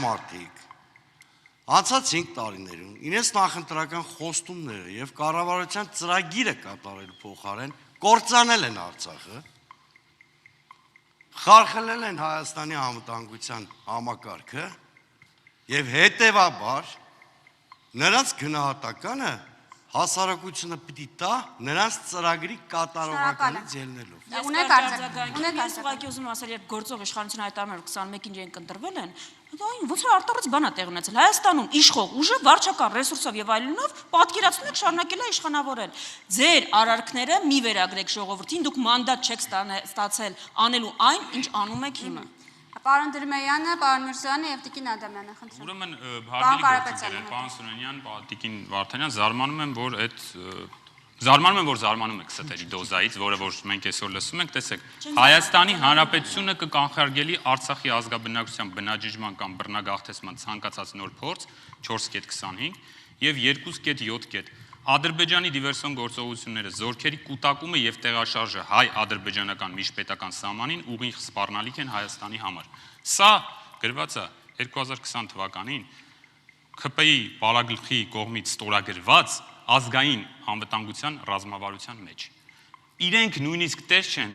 մարդիկ անցած 5 տարիներում իրենց նախընտրական խոստումները եւ կառավարության ծրագիրը կատարելու փոխարեն կործանել են Արցախը, խարխլել են Հայաստանի անվտանգության համակարգը եւ հետեւաբար նրանց գնահատականը հասարակությունը պիտի տա նրանց ծրագրի կատարողականից ելնելով։ Ես ուղղակի ուզում ասել, երբ գործող իշխանությունը հայտարարում էր 21-ին իրենք ընտրվել են, ոնց որ արտարից բան է տեղի ունեցել։ Հայաստանում իշխող ուժը վարչական ռեսուրսով եւ այլնով պատկերացնում եք շարունակել է իշխանավորել։ Ձեր արարքները մի վերագրեք ժողովրդին, դուք մանդատ չեք ստացել անելու այն, ինչ անում եք հիմա։ Պարոն Դրմեյանը, պարոն Միրզոյանը եւ Տիկին Ադամյանը, խնդրում։ Ուրեմն հարգելի գործընկերներ, պարոն Սուրենյան, Տիկին Վարդանյան, զարմանում եմ, որ զարմանում եք ստերի դոզայից, որը որ մենք այսօր լսում ենք, տեսեք, Հայաստանի Հանրապետությունը կկանխարգելի Արցախի ազգաբնակչության բնաջիջման կամ բռնագաղթեցման ցանկացած նոր փորձ 4.25 եւ 2.7. Ադրբեջանի դիվերսիոն գործողությունները, զորքերի կուտակումը եւ տեղաշարժը հայ-ադրբեջանական միջպետական սահմանին ուղիղ սպառնալիք են Հայաստանի համար։ Սա գրված է 2020 թվականին ՔՊ-ի Պարագլխի կողմից ստորագրված ազգային անվտանգության ռազմավարության մեջ։ Իրենք նույնիսկ տես չեն